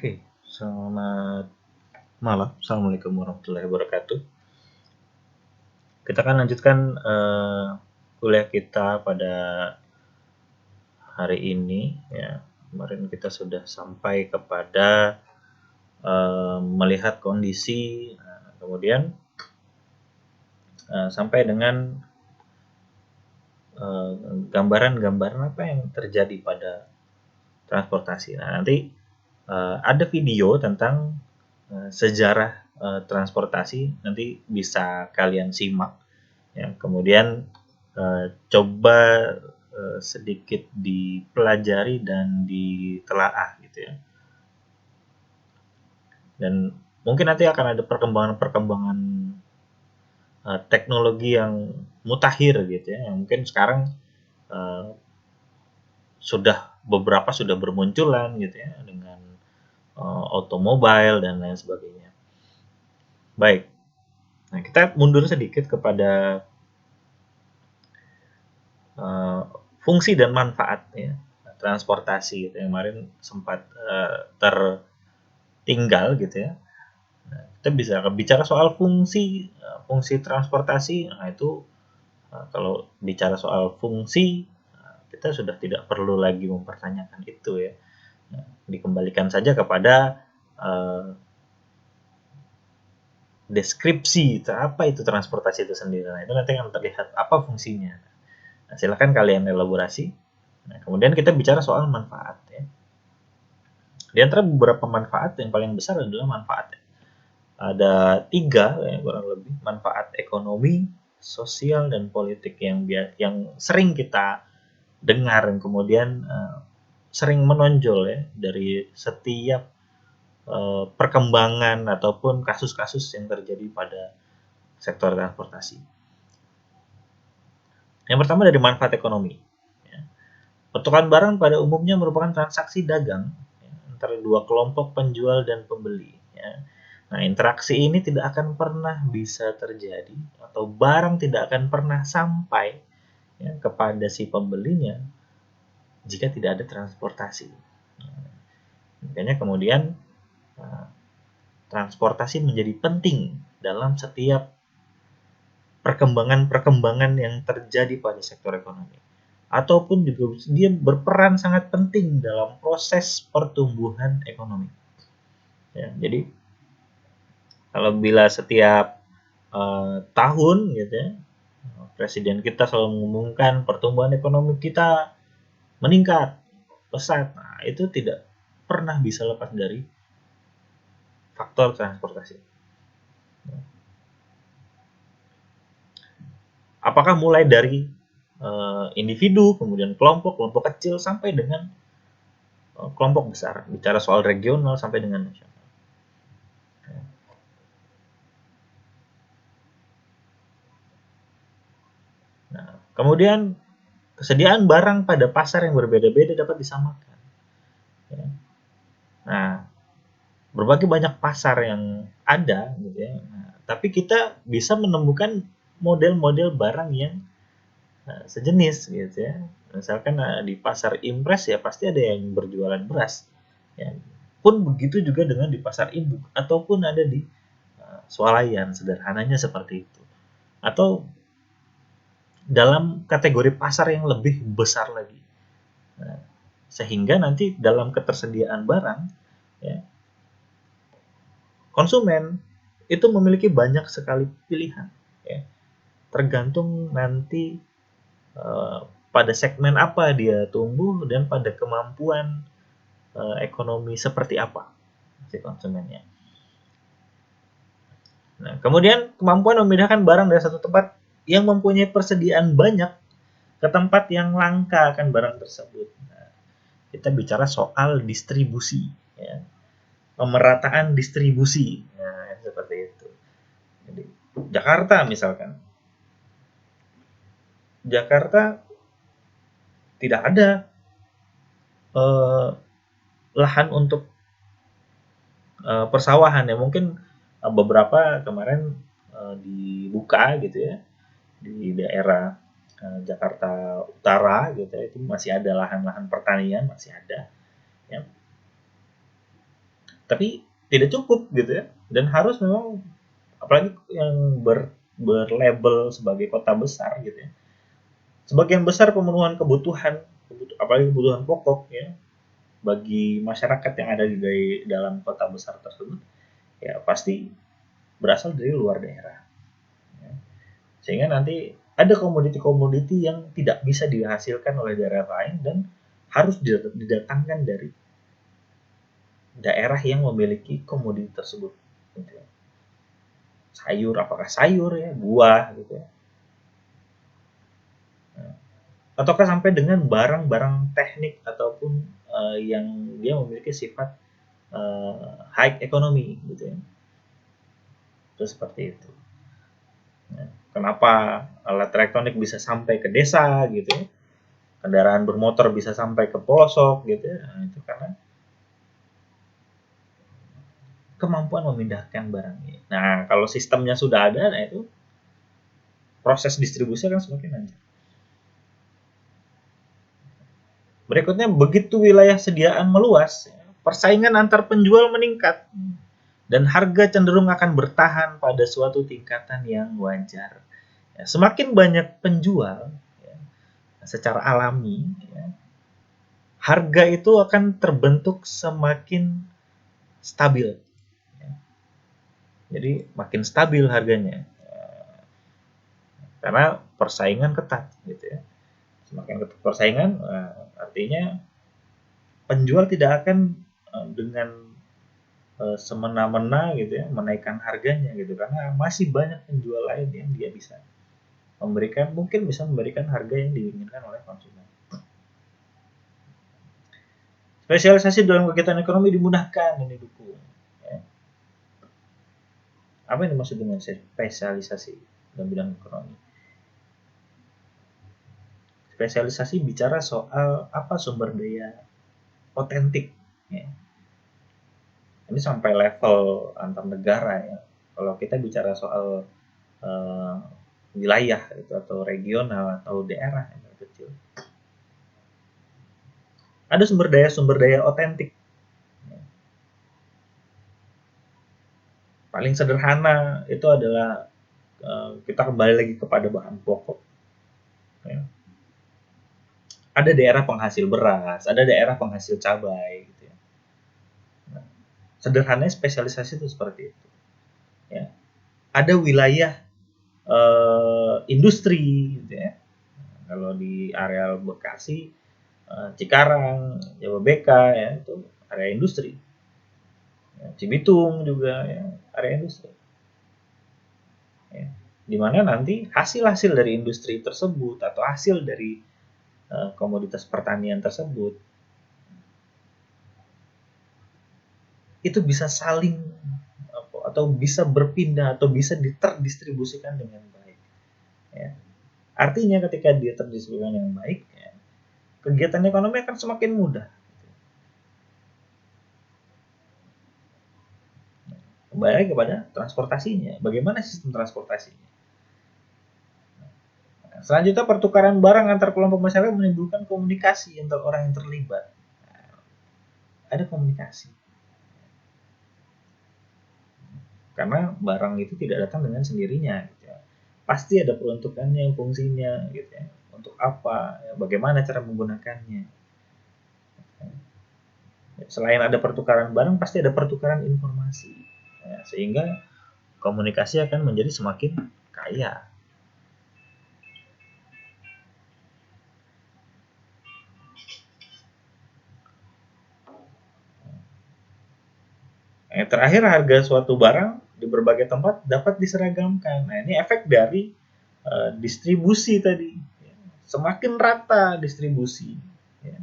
Oke, selamat malam. Assalamualaikum warahmatullahi wabarakatuh. Kita akan lanjutkan kuliah kita pada hari ini. Ya, kemarin kita sudah sampai kepada melihat kondisi, kemudian sampai dengan gambaran-gambaran apa yang terjadi pada transportasi. Nah, nanti ada video tentang sejarah transportasi, nanti bisa kalian simak. Ya, kemudian coba sedikit dipelajari dan ditelaah gitu ya. Dan mungkin nanti akan ada perkembangan-perkembangan teknologi yang mutakhir gitu ya. Yang mungkin sekarang beberapa sudah bermunculan gitu ya, dengan otomobil dan lain sebagainya. Baik. Nah, kita mundur sedikit kepada fungsi dan manfaat ya transportasi gitu. Yang kemarin sempat tertinggal gitu ya. Nah, kita bisa bicara soal fungsi transportasi. Nah, itu kalau bicara soal fungsi, kita sudah tidak perlu lagi mempertanyakan itu ya. Nah, dikembalikan saja kepada deskripsi apa itu transportasi itu sendiri. Nah, itu nanti akan terlihat apa fungsinya. Nah, silakan kalian elaborasi. Nah, kemudian kita bicara soal manfaat ya. Di antara beberapa manfaat yang paling besar adalah manfaat. Ada 3 ya, kurang lebih, manfaat ekonomi, sosial, dan politik yang sering kita dengar, dan kemudian sering menonjol ya dari setiap perkembangan ataupun kasus-kasus yang terjadi pada sektor transportasi. Yang pertama dari manfaat ekonomi. Ya. Pertukaran barang pada umumnya merupakan transaksi dagang ya, antara dua kelompok penjual dan pembeli. Ya. Nah, interaksi ini tidak akan pernah bisa terjadi atau barang tidak akan pernah sampai ya, kepada si pembelinya jika tidak ada transportasi. Makanya kemudian transportasi menjadi penting dalam setiap perkembangan-perkembangan yang terjadi pada sektor ekonomi. Ataupun juga dia berperan sangat penting dalam proses pertumbuhan ekonomi. Ya, jadi kalau bila setiap tahun gitu ya, presiden kita selalu mengumumkan pertumbuhan ekonomi kita meningkat pesat, nah, itu tidak pernah bisa lepas dari faktor transportasi. Apakah mulai dari individu, kemudian kelompok kecil sampai dengan kelompok besar, bicara soal regional sampai dengan nasional. Nah, kemudian kesediaan barang pada pasar yang berbeda-beda dapat disamakan. Ya. Nah, berbagai banyak pasar yang ada, gitu ya. Nah, tapi kita bisa menemukan model-model barang yang sejenis, gitu ya. Misalkan di pasar Impres ya pasti ada yang berjualan beras. Ya. Pun begitu juga dengan di pasar induk ataupun ada di swalayan, sederhananya seperti itu. Atau dalam kategori pasar yang lebih besar lagi. Nah, sehingga nanti dalam ketersediaan barang, ya, konsumen itu memiliki banyak sekali pilihan. Ya. Tergantung nanti pada segmen apa dia tumbuh dan pada kemampuan ekonomi seperti apa si konsumennya. Nah, kemudian kemampuan memindahkan barang dari satu tempat yang mempunyai persediaan banyak ke tempat yang langka akan barang tersebut. Nah, kita bicara soal distribusi, ya. Pemerataan distribusi, nah, seperti itu. Jadi, Jakarta misalkan, Jakarta tidak ada lahan untuk persawahan ya, mungkin beberapa kemarin dibuka gitu ya di daerah Jakarta Utara gitu itu masih ada lahan-lahan pertanian, masih ada ya. Tapi tidak cukup gitu ya, dan harus memang, apalagi yang berlabel sebagai kota besar gitu ya. Sebagian besar pemenuhan kebutuhan, apalagi kebutuhan pokok ya, bagi masyarakat yang ada di dalam kota besar tersebut, ya pasti berasal dari luar daerah. Ya. Sehingga nanti ada komoditi-komoditi yang tidak bisa dihasilkan oleh daerah lain dan harus didatangkan dari daerah yang memiliki komoditi tersebut. Gitu ya. Sayur, apakah sayur ya, buah gitu ya. Ataukah sampai dengan barang-barang teknik ataupun yang dia memiliki sifat high economy gitu ya. Itu seperti itu. Ya. Kenapa alat elektronik bisa sampai ke desa gitu ya? Kendaraan bermotor bisa sampai ke pelosok gitu ya. Nah, itu karena kemampuan memindahkan barang ini. Nah, kalau sistemnya sudah ada, nah itu proses distribusi akan semakin lancar. Berikutnya, begitu wilayah sediaan meluas, persaingan antar penjual meningkat dan harga cenderung akan bertahan pada suatu tingkatan yang wajar. Ya, semakin banyak penjual, ya, secara alami, ya, harga itu akan terbentuk semakin stabil. Ya. Jadi makin stabil harganya, karena persaingan ketat, gitu ya. Semakin ketat persaingan, artinya penjual tidak akan dengan semena-mena gitu ya menaikkan harganya gitu, karena masih banyak penjual lain yang dia bisa memberikan harga yang diinginkan oleh konsumen. Spesialisasi dalam kegiatan ekonomi dimudahkan dan didukung. Ya. Apa yang dimaksud dengan spesialisasi dalam bidang ekonomi? Spesialisasi bicara soal apa sumber daya otentik. Ya. Ini sampai level antar negara ya. Kalau kita bicara soal uh, wilayah itu atau regional atau daerah yang kecil, ada sumber daya otentik. Paling sederhana itu adalah kita kembali lagi kepada bahan pokok. Ya. Ada daerah penghasil beras, ada daerah penghasil cabai. Gitu ya. Nah, sederhananya spesialisasi itu seperti itu. Ya. Ada wilayah industri, gitu ya. Kalau di areal Bekasi, Cikarang, Jababeka, ya itu area industri. Ya, Cibitung juga ya, area industri. Ya. Di mana nanti hasil-hasil dari industri tersebut atau hasil dari komoditas pertanian tersebut itu bisa saling atau bisa berpindah atau bisa terdistribusikan dengan baik. Ya. Artinya ketika dia terdistribusikan dengan baik, ya, kegiatan ekonomi akan semakin mudah. Kembali kepada transportasinya. Bagaimana sistem transportasinya? Selanjutnya, pertukaran barang antar kelompok masyarakat menimbulkan komunikasi antar orang yang terlibat. Ada komunikasi. Karena barang itu tidak datang dengan sendirinya. Gitu ya. Pasti ada peruntukannya, fungsinya, gitu ya. Untuk apa? Ya, bagaimana cara menggunakannya? Selain ada pertukaran barang, pasti ada pertukaran informasi. Ya, sehingga komunikasi akan menjadi semakin kaya. Yang terakhir, harga suatu barang di berbagai tempat dapat diseragamkan. Nah, ini efek dari distribusi tadi. Semakin rata distribusi, ya,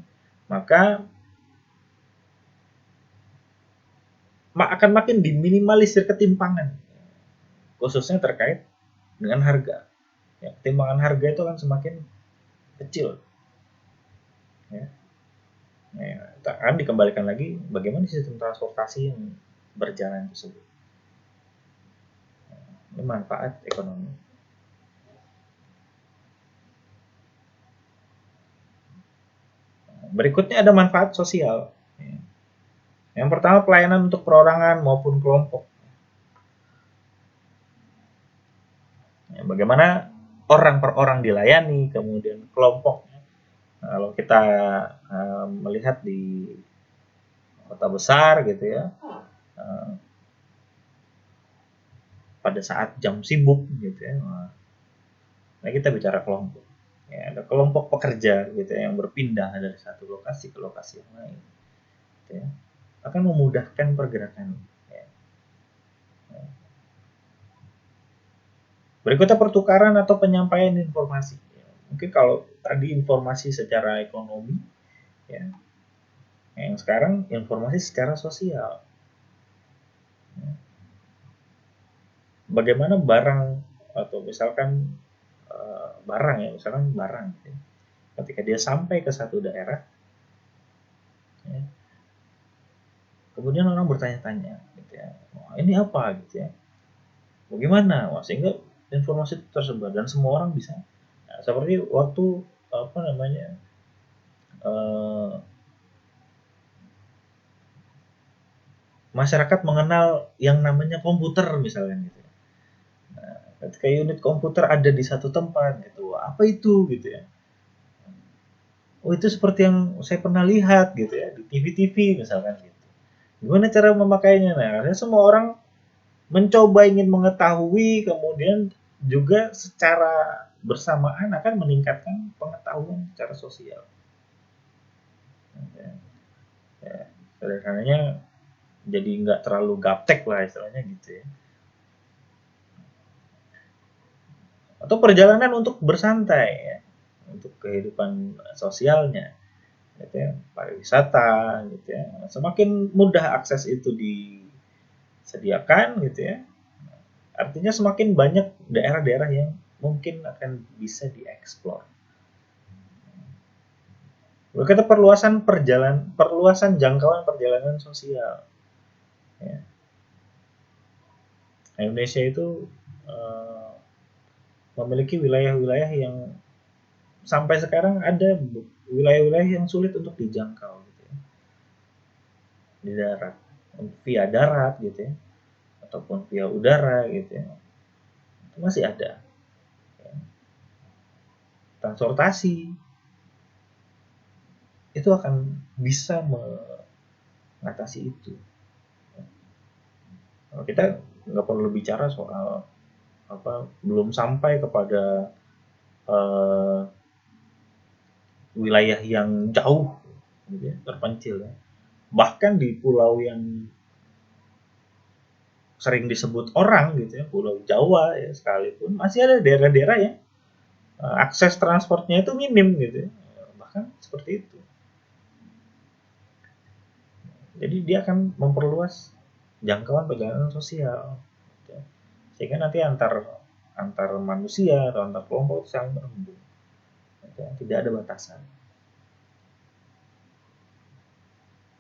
maka akan makin diminimalisir ketimpangan, khususnya terkait dengan harga. Ya, ketimpangan harga itu akan semakin kecil. Ya. Ya, akan dikembalikan lagi bagaimana sistem transportasi yang berjalan tersebut. Ini manfaat ekonomi. Berikutnya ada manfaat sosial. Yang pertama, pelayanan untuk perorangan maupun kelompok. Ya, bagaimana orang per orang dilayani, kemudian kelompok. Kalau kita melihat di kota besar gitu ya, pada saat jam sibuk gitu ya, nah kita bicara kelompok. Ya, ada kelompok pekerja gitu ya, yang berpindah dari satu lokasi ke lokasi yang lain. Gitu ya. Akan memudahkan pergerakan. Ya. Berikutnya pertukaran atau penyampaian informasi. Ya, mungkin kalau tadi informasi secara ekonomi, ya, yang sekarang informasi secara sosial. Ya. Bagaimana barang atau misalkan barang ya, misalkan barang. Ya. Ketika dia sampai ke satu daerah, ya, kemudian orang bertanya-tanya, gitu ya, wah, ini apa gitu ya, bagaimana, wah, sehingga informasi itu tersebar dan semua orang bisa. Nah, seperti waktu apa namanya masyarakat mengenal yang namanya komputer misalnya gitu. Nah, ketika unit komputer ada di satu tempat gitu, wah, apa itu gitu ya. Oh, itu seperti yang saya pernah lihat gitu ya di TV-TV misalkan gitu. Gimana cara memakainya? Nah, semua orang mencoba ingin mengetahui, kemudian juga secara bersamaan akan meningkatkan pengetahuan secara sosial. Ya, ya, sederhananya jadi nggak terlalu gaptek lah istilahnya gitu ya. Atau perjalanan untuk bersantai ya, untuk kehidupan sosialnya, gitu ya, pariwisata, gitu ya. Semakin mudah akses itu disediakan, gitu ya. Artinya semakin banyak daerah-daerah yang mungkin akan bisa dieksplor. Berikutnya perluasan jangkauan perjalanan sosial. Ya. Indonesia itu memiliki wilayah-wilayah yang sampai sekarang ada wilayah-wilayah yang sulit untuk dijangkau gitu ya. Di darat, via darat gitu ya, ataupun via udara gitu ya. Itu masih ada. Ya. Transportasi itu akan bisa mengatasi itu. Kita nggak perlu bicara soal apa, belum sampai kepada wilayah yang jauh gitu ya, terpencil ya. Bahkan di pulau yang sering disebut orang gitu ya, Pulau Jawa ya sekalipun, masih ada daerah-daerah yang akses transportnya itu minim gitu ya. Bahkan seperti itu. Jadi dia akan memperluas jangkauan perjalanan sosial. Gitu ya. Sehingga nanti antar manusia atau antar kelompok saling terhubung. Gitu ya. Tidak ada batasan.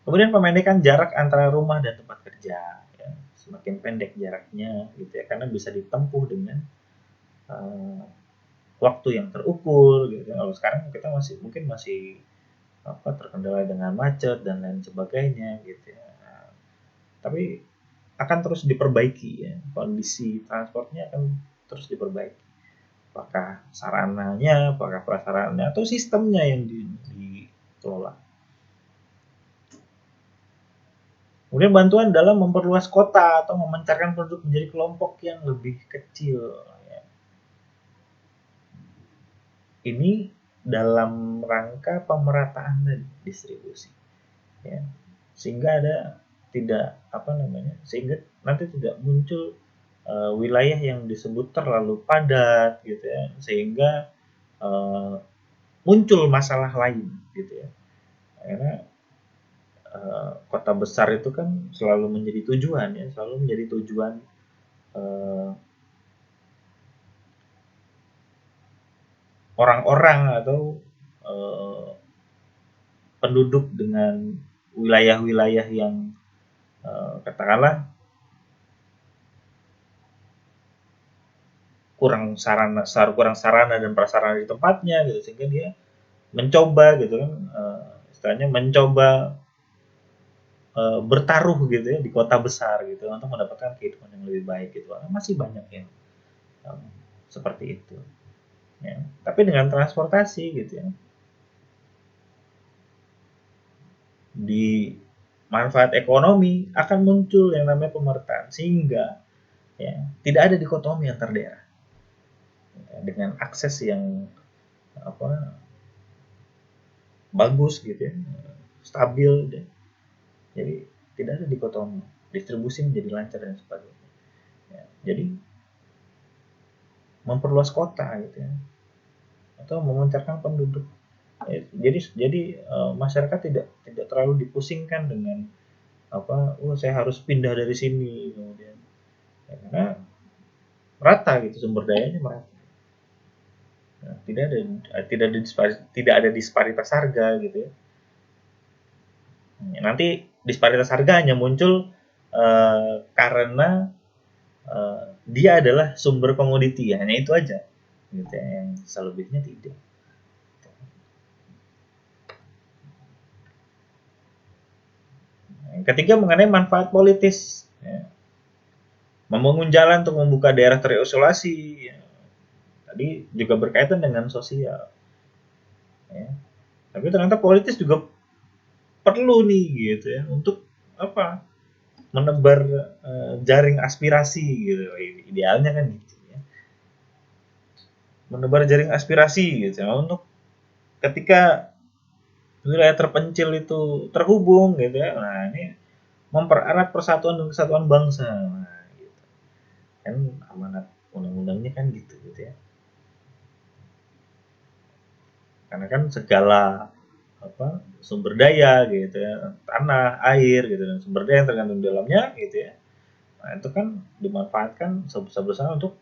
Kemudian pemendekan jarak antara rumah dan tempat kerja. Ya. Semakin pendek jaraknya gitu ya, karena bisa ditempuh dengan waktu yang terukur gitu. Kalau sekarang kita masih terkendala dengan macet dan lain sebagainya gitu ya. Nah, tapi akan terus diperbaiki ya, kondisi transportnya akan terus diperbaiki. Apakah sarananya, apakah prasarannya, atau sistemnya yang dikelola. Kemudian bantuan dalam memperluas kota atau memancarkan penduduk menjadi kelompok yang lebih kecil. Ya. Ini dalam rangka pemerataan dan distribusi. Ya. Sehingga sehingga nanti tidak muncul wilayah yang disebut terlalu padat gitu ya, sehingga muncul masalah lain gitu ya. Karena kota besar itu kan selalu menjadi tujuan ya, selalu menjadi tujuan orang-orang atau penduduk dengan wilayah-wilayah yang katakanlah kurang sarana dan prasarana di tempatnya gitu, sehingga dia mencoba gitu kan, istilahnya mencoba bertaruh gitu ya di kota besar gitu untuk mendapatkan kehidupan yang lebih baik gitu. Masih banyak yang um, seperti itu. Ya. Tapi dengan transportasi gitu ya, di manfaat ekonomi akan muncul yang namanya pemertaan sehingga ya tidak ada dikotomi antar daerah ya, dengan akses yang apa bagus gitu ya, stabil gitu. Jadi tidak ada dikotomi, distribusi menjadi lancar dan sebagainya. Ya, jadi memperluas kota gitu ya, atau memancarkan penduduk. Ya, jadi masyarakat tidak terlalu dipusingkan dengan apa, oh saya harus pindah dari sini kemudian, ya, karena rata gitu sumber dayanya merata. Nah, tidak ada disparitas harga gitu ya. Nanti disparitas harga hanya muncul karena dia adalah sumber komoditi, hanya itu aja gitu ya, yang selebihnya tidak. Yang ketiga mengenai manfaat politis ya. Membangun jalan untuk membuka daerah terisolasi ya. Tadi juga berkaitan dengan sosial ya. Tapi ternyata politis juga perlu nih gitu ya untuk apa, menebar jaring aspirasi gitu, idealnya kan gitu ya, menebar jaring aspirasi gitu ya, untuk ketika wilayah terpencil itu terhubung gitu ya, nah ini mempererat persatuan dan kesatuan bangsa, nah gitu kan amanat undang-undangnya kan gitu ya, karena kan segala apa sumber daya gitu ya, tanah, air gitu dan sumber daya yang terkandung di dalamnya gitu ya, nah itu kan dimanfaatkan sebesar-besarnya untuk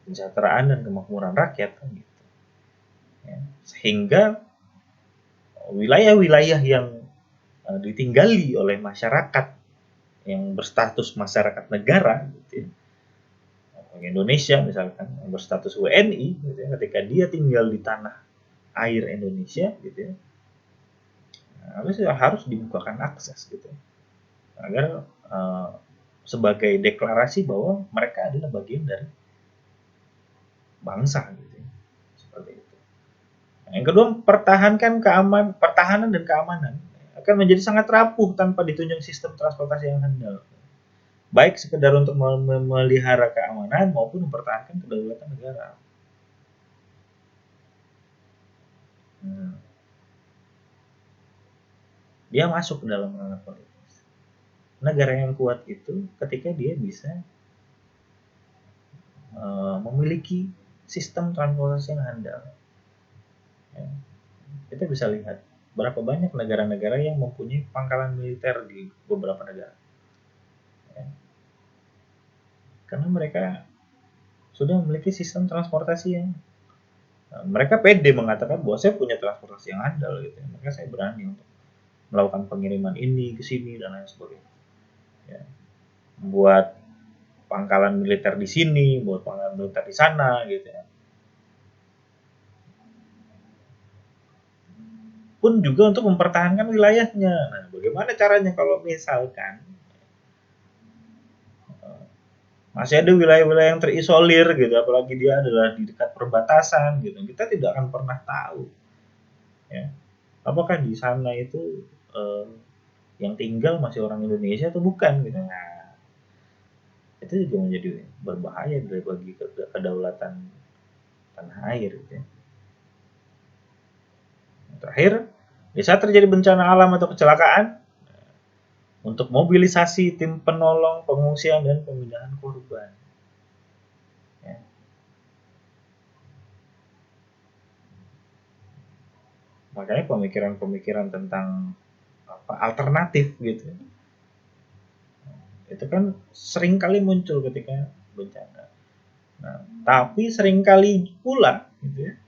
kesejahteraan dan kemakmuran rakyat kan gitu ya. Sehingga wilayah-wilayah yang ditinggali oleh masyarakat yang berstatus masyarakat negara gitu ya, Indonesia misalkan yang berstatus WNI gitu ya, ketika dia tinggal di tanah air Indonesia gitu ya, harus dibukakan akses gitu agar sebagai deklarasi bahwa mereka adalah bagian dari bangsa gitu ya. Seperti itu. Nah, yang kedua, pertahanan dan keamanan akan menjadi sangat rapuh tanpa ditunjang sistem transportasi yang handal. Baik sekedar untuk memelihara keamanan maupun mempertahankan kedaulatan negara. Hmm. Dia masuk ke dalam ranah politis. Negara yang kuat itu ketika dia bisa memiliki sistem transportasi yang handal. Ya. Kita bisa lihat berapa banyak negara-negara yang mempunyai pangkalan militer di beberapa negara. Ya. Karena mereka sudah memiliki sistem transportasi yang mereka pede mengatakan bahwa saya punya transportasi yang handal gitu ya. Maka saya berani untuk melakukan pengiriman ini ke sini dan lain sebagainya. Ya. Buat pangkalan militer di sini, buat pangkalan militer di sana gitu ya. Pun juga untuk mempertahankan wilayahnya. Nah, bagaimana caranya kalau misalkan masih ada wilayah-wilayah yang terisolir gitu, apalagi dia adalah di dekat perbatasan gitu, kita tidak akan pernah tahu ya, apakah di sana itu yang tinggal masih orang Indonesia atau bukan gitu. Nah, itu juga menjadi berbahaya dari bagi kedaulatan tanah air gitu ya. Terakhir, di saat terjadi bencana alam atau kecelakaan, untuk mobilisasi tim penolong, pengungsian, dan pemindahan korban. Ya. Makanya pemikiran-pemikiran tentang apa, alternatif gitu, itu kan sering kali muncul ketika bencana. Nah, tapi sering kali pula gitu ya,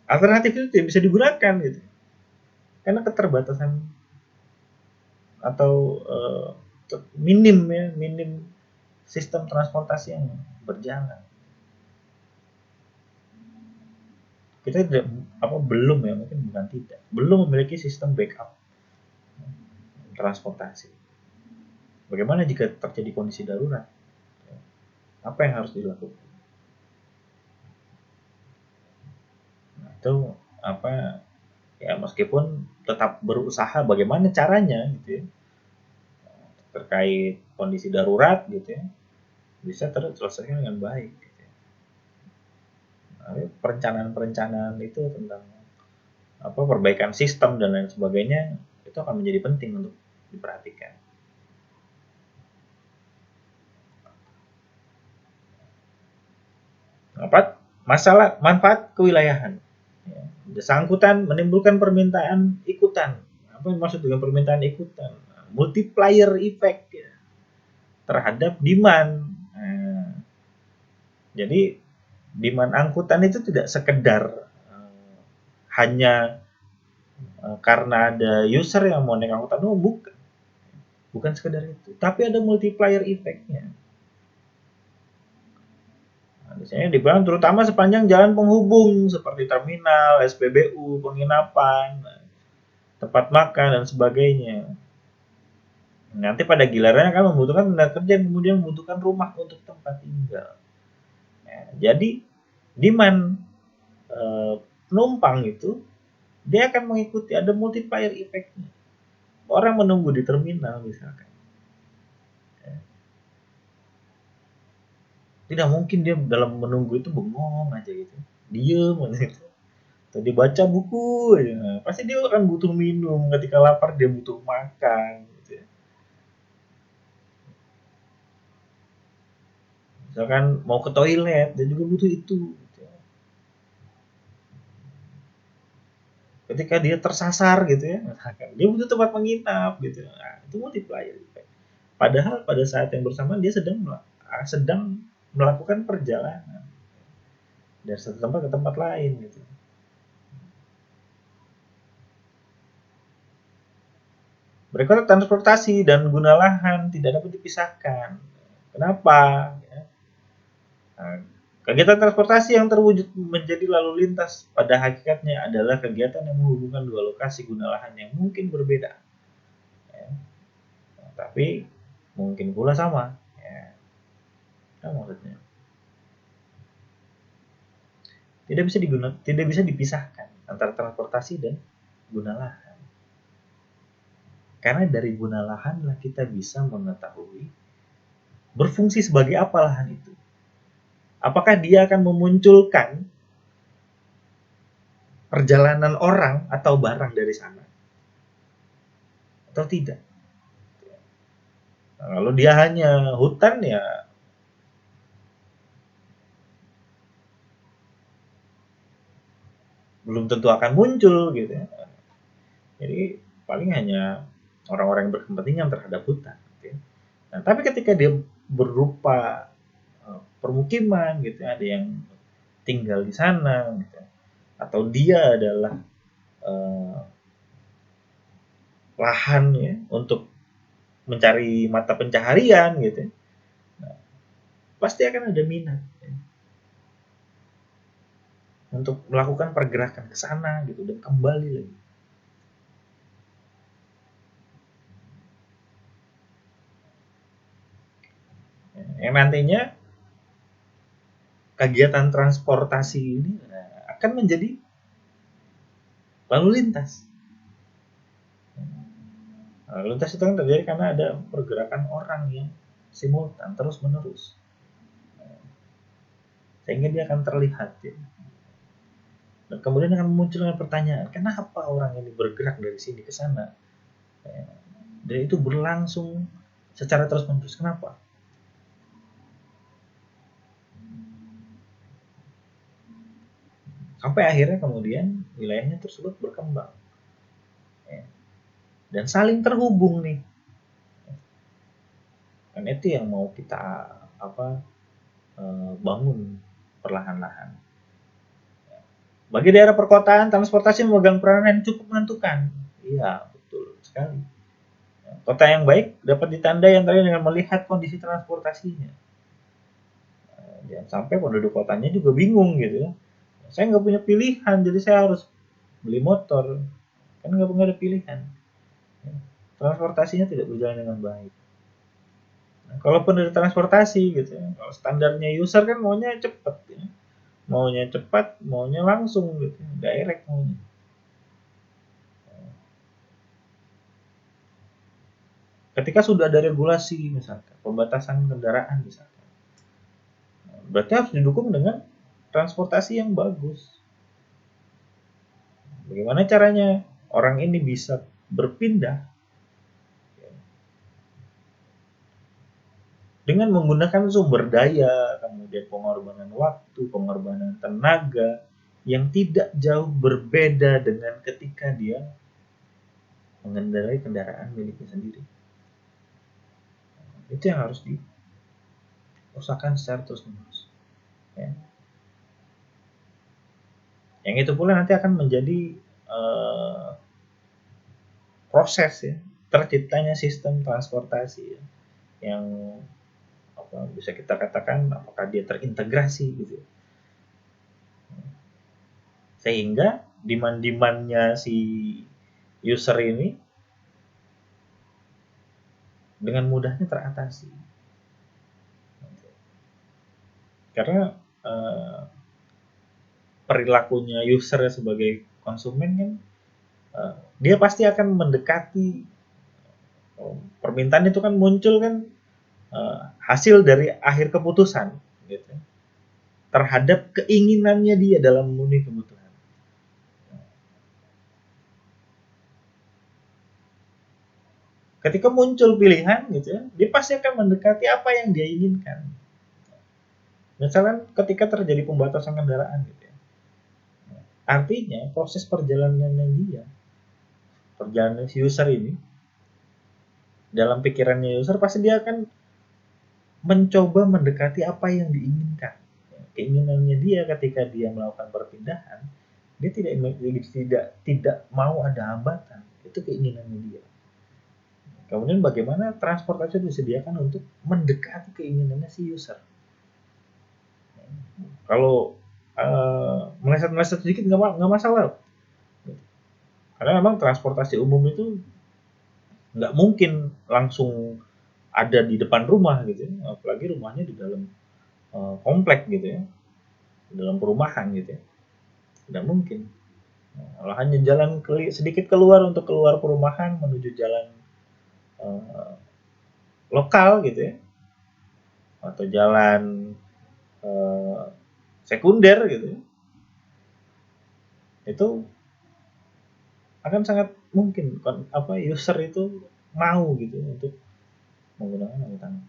alternatif itu tidak bisa digunakan gitu, karena keterbatasan atau minim sistem transportasi yang berjalan. kita tidak belum ya, mungkin bukan tidak, belum memiliki sistem backup transportasi. Bagaimana jika terjadi kondisi darurat? Apa yang harus dilakukan? Nah, itu ya meskipun tetap berusaha bagaimana caranya gitu ya, terkait kondisi darurat gitu ya, bisa terselesaikan dengan baik gitu ya. Nah, perencanaan-perencanaan itu tentang perbaikan sistem dan lain sebagainya itu akan menjadi penting untuk diperhatikan. Masalah manfaat kewilayahan. Ya, bersangkutan menimbulkan permintaan ikutan. Apa yang maksud dengan permintaan ikutan? Multiplier effect ya, terhadap demand. Nah, jadi demand angkutan itu tidak sekedar hanya karena ada user yang mau naik angkutan, bukan sekedar itu, tapi ada multiplier effect-nya. Nah, biasanya dibilang terutama sepanjang jalan penghubung seperti terminal, SPBU, penginapan, tempat makan dan sebagainya. Nanti pada gilirannya kan membutuhkan tenaga kerja, kemudian membutuhkan rumah untuk tempat tinggal. Nah, jadi demand penumpang itu dia akan mengikuti, ada multiplier effect-nya. Orang menunggu di terminal misalkan, tidak mungkin dia dalam menunggu itu bengong aja gitu, diem aja gitu. Atau dibaca buku aja. Nah, pasti dia akan butuh minum, ketika lapar dia butuh makan gitu ya. Misalkan mau ke toilet dia juga butuh itu gitu ya. Ketika dia tersasar gitu ya, dia butuh tempat menginap gitu. Nah, itu multiplier effect. Padahal pada saat yang bersamaan dia sedang melakukan perjalanan dari satu tempat ke tempat lain gitu. Berikutnya transportasi dan guna lahan tidak dapat dipisahkan. Kenapa? Ya. Nah, kegiatan transportasi yang terwujud menjadi lalu lintas pada hakikatnya adalah kegiatan yang menghubungkan dua lokasi guna lahan yang mungkin berbeda, ya. Nah, tapi mungkin pula sama. Ya. Nah, maksudnya tidak bisa dipisahkan antara transportasi dan guna lahan. Karena dari guna lahanlah kita bisa mengetahui berfungsi sebagai apa lahan itu. Apakah dia akan memunculkan perjalanan orang atau barang dari sana atau tidak. Nah, kalau dia hanya hutan ya belum tentu akan muncul gitu ya. Jadi paling hanya orang-orang yang berkepentingan terhadap hutan. Gitu ya. Nah, tapi ketika dia berupa permukiman gitu, ada yang tinggal di sana, gitu, atau dia adalah lahan ya untuk mencari mata pencaharian gitu, nah, pasti akan ada minat ya, untuk melakukan pergerakan ke sana gitu dan kembali lagi. Yang nantinya kegiatan transportasi ini akan menjadi lalu lintas. Lalu lintas itu kan terjadi karena ada pergerakan orang yang simultan terus menerus, sehingga dia akan terlihat ya. Dan kemudian akan memunculkan pertanyaan, kenapa orang ini bergerak dari sini ke sana? Dan itu berlangsung secara terus menerus. Kenapa? Sampai akhirnya kemudian wilayahnya tersebut berkembang ya, dan saling terhubung nih. Dan itu yang mau kita bangun perlahan-lahan. Bagi daerah perkotaan, transportasi memegang peranan yang cukup menentukan. Iya, betul sekali. Kota yang baik dapat ditandai antara dengan melihat kondisi transportasinya. Jangan sampai penduduk kotanya juga bingung gitu ya. Saya nggak punya pilihan, jadi saya harus beli motor, kan nggak ada pilihan. Transportasinya tidak berjalan dengan baik. Nah, kalaupun ada transportasi gitu ya, kalau standarnya user kan maunya cepet ya. Maunya cepat, maunya langsung gitu, direct maunya. Ketika sudah ada regulasi misalkan, pembatasan kendaraan misalkan, berarti harus didukung dengan transportasi yang bagus. Bagaimana caranya orang ini bisa berpindah dengan menggunakan sumber daya, kemudian pengorbanan waktu, pengorbanan tenaga yang tidak jauh berbeda dengan ketika dia mengendarai kendaraan miliknya sendiri. Itu yang harus diusahakan secara terus-menerus. Ya. Yang itu pula nanti akan menjadi proses ya, terciptanya sistem transportasi ya, yang bisa kita katakan apakah dia terintegrasi gitu, sehingga demand-demandnya si user ini dengan mudahnya teratasi. Karena perilakunya user sebagai konsumen kan, dia pasti akan mendekati permintaan itu kan muncul kan hasil dari akhir keputusan gitu, terhadap keinginannya dia dalam memenuhi kebutuhan. Ketika muncul pilihan gitu ya, dia pasti akan mendekati apa yang dia inginkan. Misalkan ketika terjadi pembatasan kendaraan gitu ya, artinya proses perjalanannya dia, perjalanan si user ini, dalam pikirannya user pasti dia akan mencoba mendekati apa yang diinginkan. Keinginannya dia ketika dia melakukan perpindahan, dia tidak mau ada hambatan. Itu keinginannya dia. Kemudian bagaimana transportasi disediakan untuk mendekati keinginannya si user. Kalau meleset-meleset sedikit nggak masalah. Karena memang transportasi umum itu nggak mungkin langsung ada di depan rumah gitu ya. Apalagi rumahnya di dalam komplek gitu ya, di dalam perumahan gitu ya. Tidak mungkin. Kalau hanya jalan sedikit keluar untuk keluar perumahan menuju jalan uh, lokal gitu ya, atau jalan uh, sekunder gitu ya, itu akan sangat mungkin user itu mau gitu untuk menggunakan angkutan.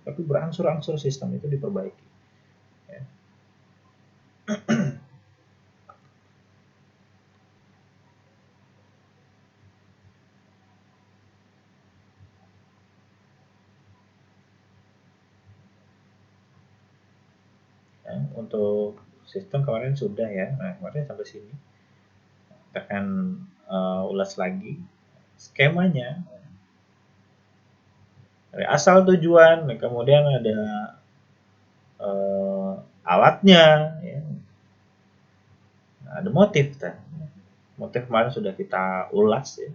Tapi berangsur-angsur sistem itu diperbaiki. Ya. Ya, untuk sistem kemarin sudah ya. Nah, kemarin sampai sini. Kita akan ulas lagi skemanya dari asal tujuan, kemudian ada alatnya, ya. Ada motif, motif kemarin sudah kita ulas ya,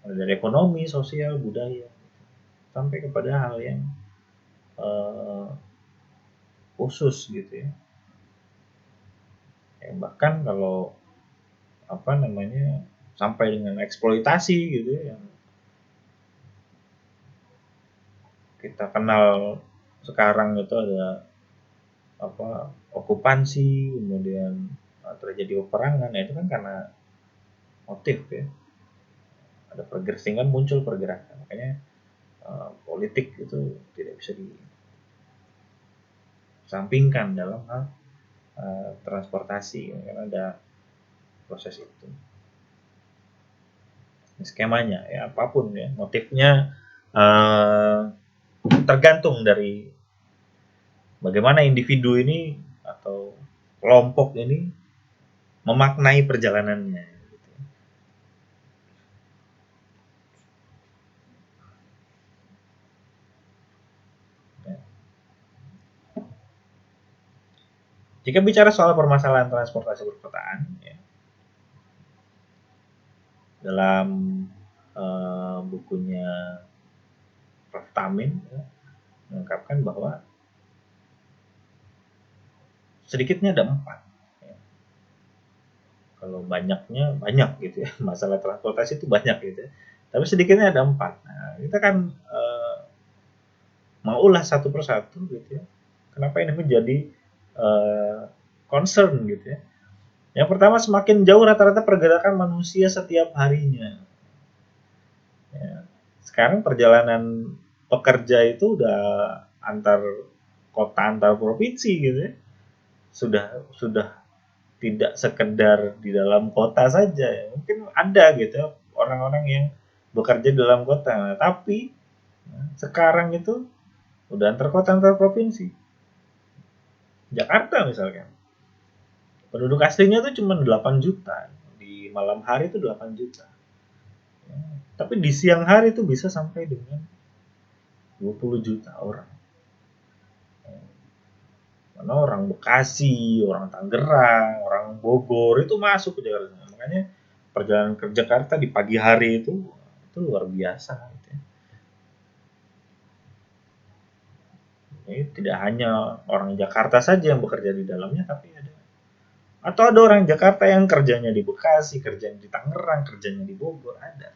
dari ekonomi, sosial, budaya, sampai kepada hal yang khusus gitu ya. Yang bahkan kalau sampai dengan eksploitasi gitu ya, yang kita kenal sekarang itu ada okupansi, kemudian terjadi peperangan, ya itu kan karena motif ya, ada pergerakan sehingga muncul pergerakan. Makanya politik itu tidak bisa disampingkan dalam hal transportasi, karena ada proses itu. Skemanya ya apapun ya, motifnya tergantung dari bagaimana individu ini atau kelompok ini memaknai perjalanannya. Jika bicara soal permasalahan transportasi perkotaan, ya, dalam bukunya Prof. Tamin ya, mengungkapkan bahwa sedikitnya ada 4. Ya. Kalau banyaknya banyak gitu ya, masalah transportasi itu banyak gitu ya. Tapi sedikitnya ada 4. Nah, kita kan mau ulas satu persatu gitu ya. Kenapa ini menjadi concern gitu ya. Yang pertama, semakin jauh rata-rata pergerakan manusia setiap harinya. Ya. Sekarang perjalanan pekerja itu udah antar kota, antar provinsi gitu ya. Sudah tidak sekedar di dalam kota saja ya. Mungkin ada gitu ya, orang-orang yang bekerja di dalam kota. Nah, tapi sekarang itu udah antar kota, antar provinsi. Jakarta misalkan. Penduduk aslinya tuh cuma 8 juta. Di malam hari itu 8 juta. Ya. Tapi di siang hari itu bisa sampai dengan 20 juta orang. Karena orang Bekasi, orang Tangerang, orang Bogor itu masuk ke Jakarta. Makanya perjalanan ke Jakarta di pagi hari itu luar biasa. Gitu ya. Jadi tidak hanya orang Jakarta saja yang bekerja di dalamnya, tapi ada orang Jakarta yang kerjanya di Bekasi, kerjanya di Tangerang, kerjanya di Bogor, ada.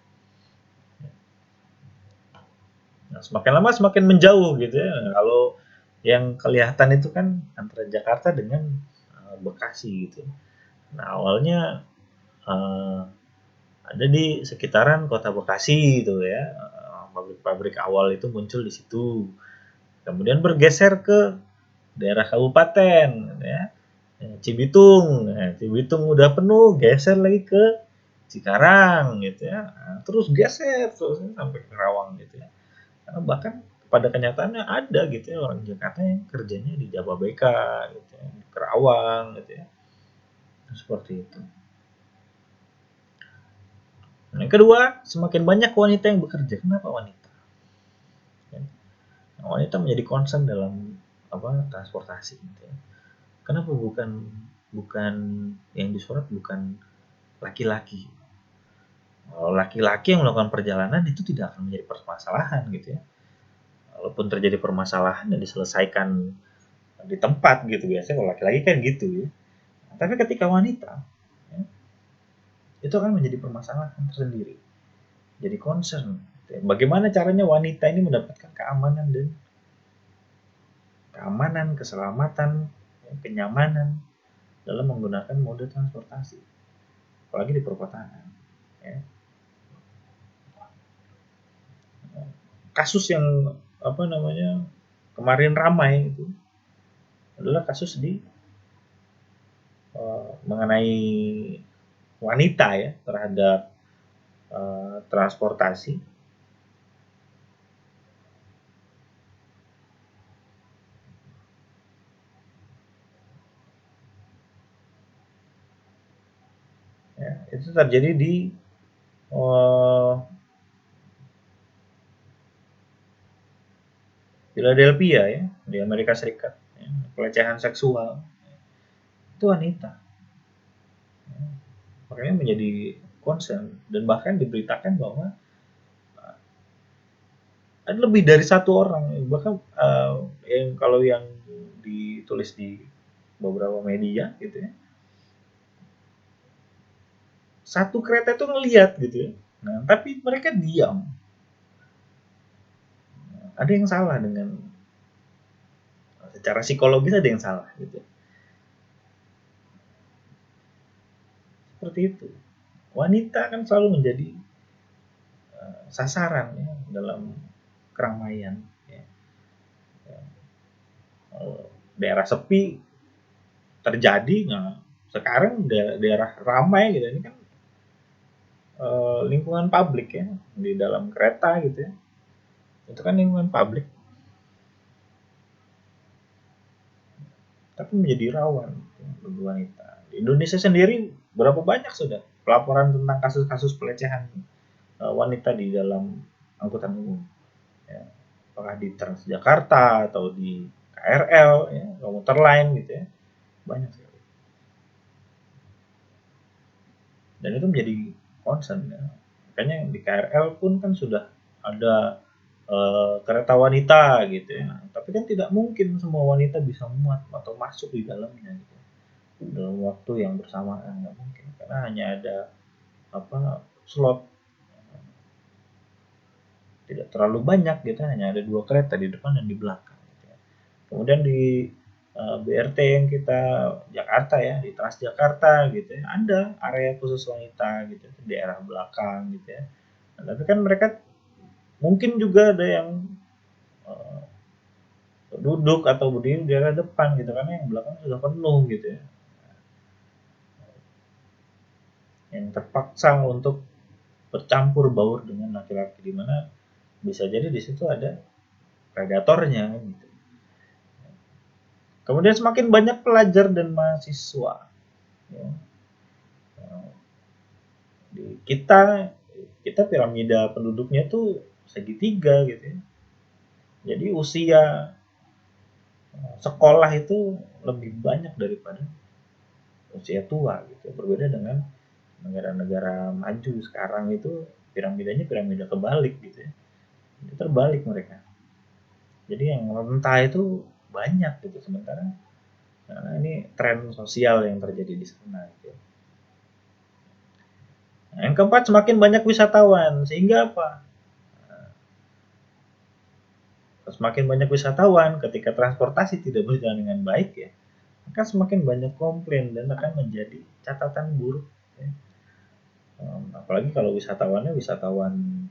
Nah, semakin lama semakin menjauh gitu ya. Kalau yang kelihatan itu kan antara Jakarta dengan Bekasi gitu. Nah, awalnya uh, ada di sekitaran kota Bekasi gitu ya. Pabrik-pabrik awal itu muncul di situ. Kemudian bergeser ke daerah kabupaten gitu ya. Cibitung. Nah, Cibitung udah penuh, geser lagi ke Cikarang gitu ya. Nah, terus geser terus sampai ke Karawang gitu ya. Karena bahkan pada kenyataannya ada gitu ya orang Jakarta yang kerjanya di Jababeka gitu ya, di Kerawang gitu ya. Seperti itu. Nah, yang kedua, semakin banyak wanita yang bekerja. Kenapa wanita? Nah, wanita menjadi concern dalam transportasi. Gitu ya. Kenapa bukan bukan yang disorot bukan laki-laki? Kalau laki-laki yang melakukan perjalanan itu tidak akan menjadi permasalahan gitu ya. Walaupun terjadi permasalahan yang diselesaikan di tempat gitu biasanya kalau laki-laki kan gitu ya. Tapi ketika wanita ya, itu akan menjadi permasalahan tersendiri. Jadi concern. Bagaimana caranya wanita ini mendapatkan keamanan, keselamatan, kenyamanan dalam menggunakan mode transportasi, apalagi di perkotaan. Ya. Kasus yang kemarin ramai itu adalah kasus mengenai wanita ya terhadap transportasi. Ya, itu terjadi di Philadelphia ya di Amerika Serikat. Ya, pelecehan seksual itu wanita. Ya, makanya menjadi concern dan bahkan diberitakan bahwa ada lebih dari satu orang bahkan kalau yang ditulis di beberapa media gitu ya, satu kereta itu ngelihat gitu ya, nah tapi mereka diam. Ada yang salah dengan secara psikologis, ada yang salah gitu. Seperti itu. Wanita kan selalu menjadi sasaran ya, dalam keramaian. Ya. Daerah sepi terjadi, nah sekarang daerah ramai gitu ini kan lingkungan publik ya di dalam kereta gitu ya. Itu kan lingkungan publik. Tapi menjadi rawan bagi wanita. Di Indonesia sendiri berapa banyak sudah pelaporan tentang kasus-kasus pelecehan wanita di dalam angkutan umum. Ya. Apakah di Transjakarta atau di KRL, ya, komuter lain gitu ya. banyak sekali. Dan itu menjadi concern ya. Makanya di KRL pun kan sudah ada kereta wanita gitu ya. Tapi kan tidak mungkin semua wanita bisa muat atau masuk di dalamnya gitu. Dalam waktu yang bersamaan nggak mungkin karena hanya ada apa slot tidak terlalu banyak gitu, hanya ada 2 kereta di depan dan di belakang gitu ya. Kemudian di BRT yang kita Jakarta ya, di Transjakarta gitu ya, ada area khusus wanita gitu di daerah belakang gitu ya. Nah, tapi kan mereka mungkin juga ada yang uh, duduk atau berdiri di area depan gitu karena yang belakang sudah penuh gitu ya. Yang terpaksa untuk bercampur baur dengan laki-laki di mana bisa jadi di situ ada predatornya gitu. Kemudian semakin banyak pelajar dan mahasiswa ya, di kita piramida penduduknya tuh segitiga gitu ya. Jadi usia sekolah itu lebih banyak daripada usia tua gitu. Berbeda dengan negara-negara maju sekarang itu piramidanya piramida kebalik gitu ya. Itu terbalik mereka. Jadi yang renta itu banyak gitu sementara nah, ini tren sosial yang terjadi di sana gitu. Nah, yang keempat semakin banyak wisatawan sehingga apa? Semakin banyak wisatawan ketika transportasi tidak berjalan dengan baik ya, maka semakin banyak komplain dan akan menjadi catatan buruk. Ya. Apalagi kalau wisatawannya wisatawan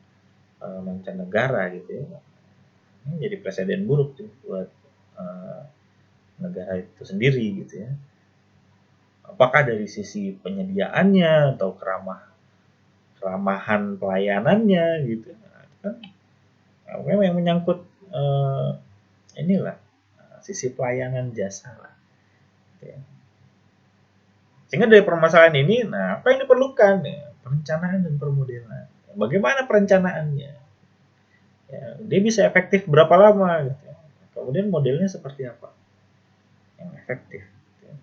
mancanegara gitu ya, ini jadi presiden buruk tuh buat uh, negara itu sendiri gitu ya. Apakah dari sisi penyediaannya atau keramahan pelayanannya gitu, nah, kan memang yang menyangkut inilah sisi pelayanan jasa lah. Gitu ya. Sehingga dari permasalahan ini, nah apa yang diperlukan ya? Perencanaan dan permodelan. Bagaimana perencanaannya? Ya, dia bisa efektif berapa lama? Gitu ya. Kemudian modelnya seperti apa yang efektif? Gitu ya.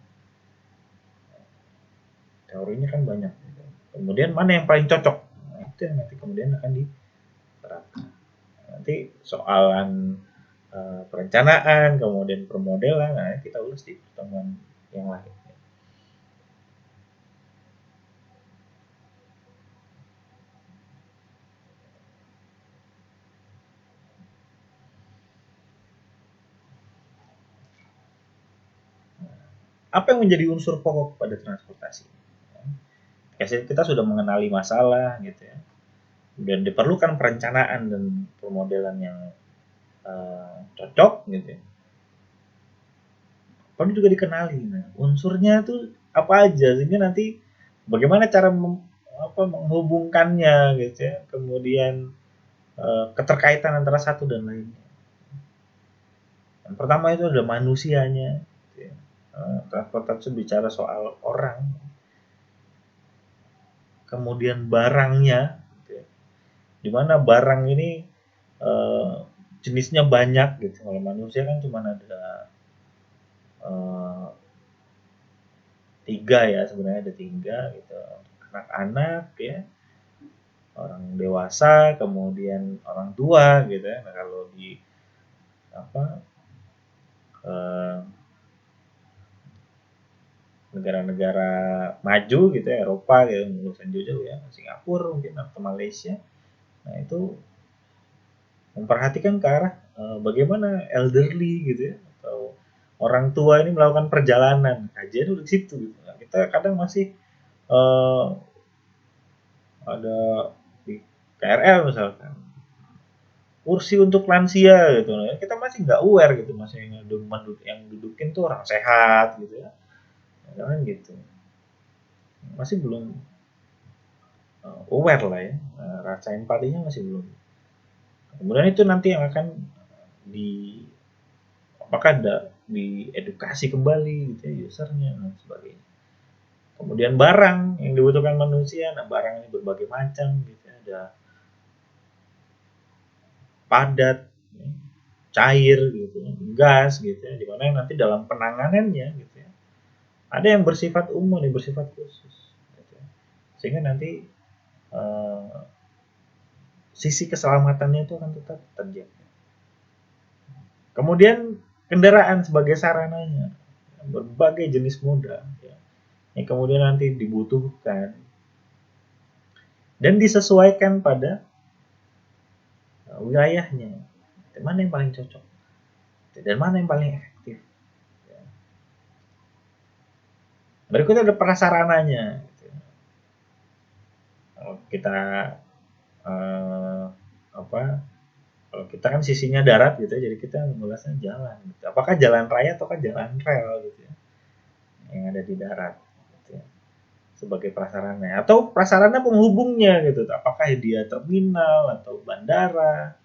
Teorinya kan banyak. Gitu. Kemudian mana yang paling cocok? Nah, itu yang nanti kemudian akan diterapkan. Nanti soalan perencanaan, kemudian permodelan, nah kita ulas di pertemuan yang lain. Apa yang menjadi unsur pokok pada transportasi? Kita sudah mengenali masalah gitu ya, dan diperlukan perencanaan dan permodelan yang cocok gitu ya. Perlu juga dikenali nah, unsurnya tuh apa aja sehingga nanti bagaimana cara menghubungkannya gitu ya. Kemudian keterkaitan antara satu dan lainnya. Yang pertama itu ada manusianya. Gitu ya. Transportasi bicara soal orang. Kemudian barangnya, gitu ya. Di mana barang ini eh, jenisnya banyak gitu. Kalau manusia kan cuma ada eh, 3 ya sebenarnya ada 3 gitu. Anak-anak ya, orang dewasa, kemudian orang tua gitu ya. Nah kalau di apa eh, negara-negara maju gitu ya, Eropa gitu, lulusan jauh-jauh ya, Singapura mungkin atau Malaysia. Nah itu memperhatikan ke arah bagaimana elderly gitu ya atau orang tua ini melakukan perjalanan kajian udah di situ gitu. Nah, kita kadang masih ada di KRL misalkan kursi untuk lansia gitu nah, kita masih nggak aware gitu masih yang dudukin tuh orang sehat gitu ya jangan gitu masih belum aware lah ya rasa empatinya masih belum kemudian itu nanti yang akan di apakah ada diedukasi kembali gitu ya usernya dan sebagainya. Kemudian barang yang dibutuhkan manusia, nah barang ini berbagai macam gitu ya. Ada padat, ya, cair gitu, ya, gas gitu ya. Dimana nanti dalam penanganannya gitu ya. Ada yang bersifat umum, yang bersifat khusus. Gitu. Sehingga nanti eh, sisi keselamatannya itu akan tetap terjaga. Kemudian kendaraan sebagai sarananya, berbagai jenis moda ya, yang kemudian nanti dibutuhkan dan disesuaikan pada wilayahnya. Mana yang paling cocok dan mana yang paling efektif. Berikutnya ada prasarananya. Kalau kita eh, apa? Kalau kita kan sisinya darat gitu, jadi kita mengulasnya jalan. Gitu. Apakah jalan raya ataukah jalan rel gitu ya, yang ada di darat. Gitu ya, sebagai prasarana atau prasarana penghubungnya gitu. Apakah dia terminal atau bandara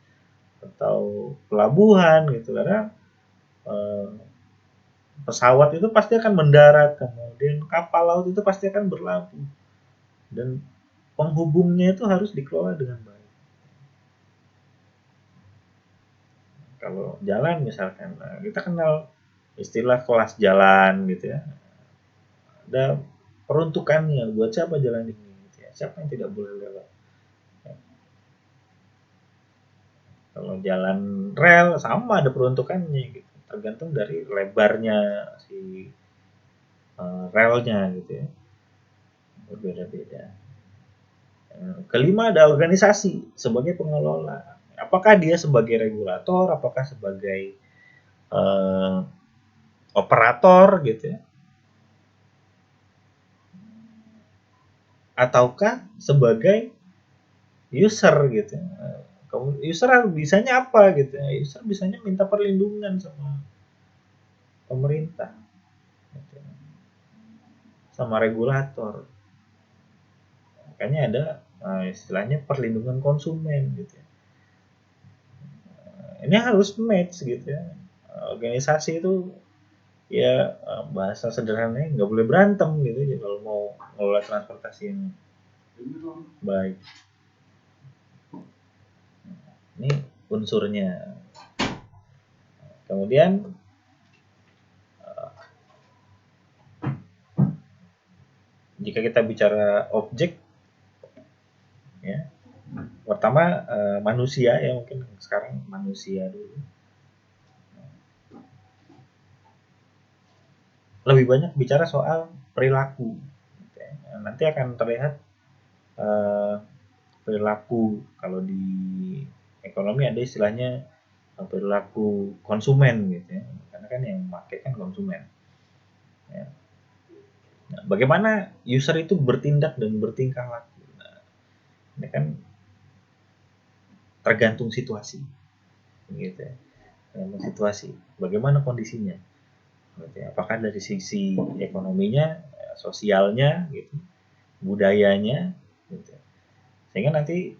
atau pelabuhan gitu, karena eh, pesawat itu pasti akan mendarat, kemudian kapal laut itu pasti akan berlabuh, dan penghubungnya itu harus dikelola dengan baik. Kalau jalan misalkan, kita kenal istilah kelas jalan gitu ya, ada peruntukannya buat siapa jalan ini gitu ya, siapa yang tidak boleh lewat. Kalau jalan rel sama ada peruntukannya gitu, tergantung dari lebarnya si relnya gitu ya, berbeda-beda. Kelima ada organisasi sebagai pengelola. Apakah dia sebagai regulator, apakah sebagai eh, operator gitu ya, ataukah sebagai user gitu. User bisanya apa gitu ya? User bisanya minta perlindungan sama pemerintah, gitu, sama regulator. Makanya ada istilahnya perlindungan konsumen gitu ya. Ini harus match gitu ya. Organisasi itu ya, bahasa sederhananya nggak boleh berantem gitu ya kalau mau ngelola transportasi yang baik. Ini unsurnya. Kemudian jika kita bicara objek ya, pertama manusia ya, mungkin sekarang manusia dulu. Lebih banyak bicara soal perilaku. Nanti akan terlihat eh, perilaku, kalau di ekonomi ada istilahnya perilaku konsumen gitu ya, karena kan yang memakai kan konsumen ya. Nah, bagaimana user itu bertindak dan bertingkah laku, nah, ini kan tergantung situasi gitu ya, tergantung situasi bagaimana kondisinya gitu ya. Apakah dari sisi ekonominya, sosialnya gitu, budayanya gitu, sehingga nanti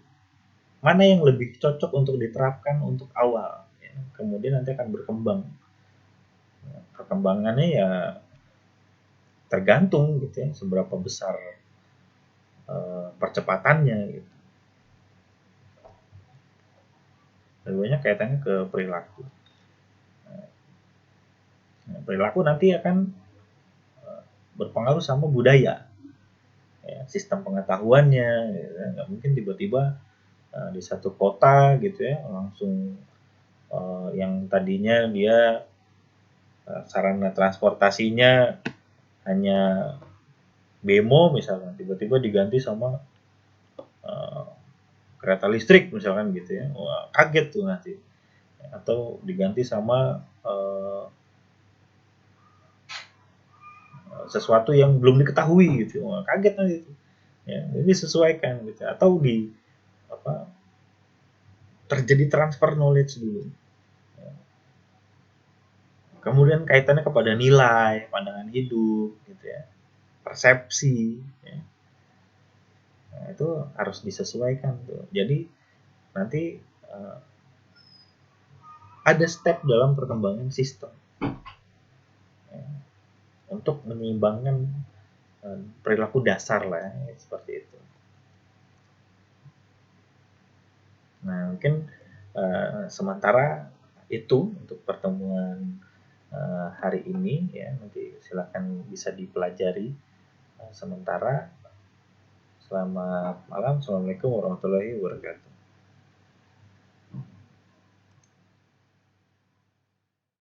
mana yang lebih cocok untuk diterapkan untuk awal ya. Kemudian nanti akan berkembang, perkembangannya ya tergantung gitu ya, seberapa besar percepatannya gitu. Lebih banyak kaitannya ke perilaku. Nah, perilaku nanti akan berpengaruh sama budaya ya, sistem pengetahuannya ya. Nggak mungkin tiba-tiba di satu kota gitu ya langsung yang tadinya dia sarana transportasinya hanya bemo misalnya, tiba-tiba diganti sama uh, kereta listrik misalkan gitu ya. Wah, kaget tuh nanti. Atau diganti sama sesuatu yang belum diketahui gitu. Wah, kaget nanti itu. Ya, ini disesuaikan gitu. Atau di apa, terjadi transfer knowledge dulu. Kemudian kaitannya kepada nilai, pandangan hidup gitu ya, persepsi ya. Nah, itu harus disesuaikan tuh. Jadi nanti ada step dalam perkembangan sistem ya, untuk menyeimbangkan perilaku dasar lah ya, seperti itu. Nah mungkin sementara itu untuk pertemuan hari ini ya, nanti silakan bisa dipelajari. Sementara selamat malam, assalamualaikum warahmatullahi wabarakatuh.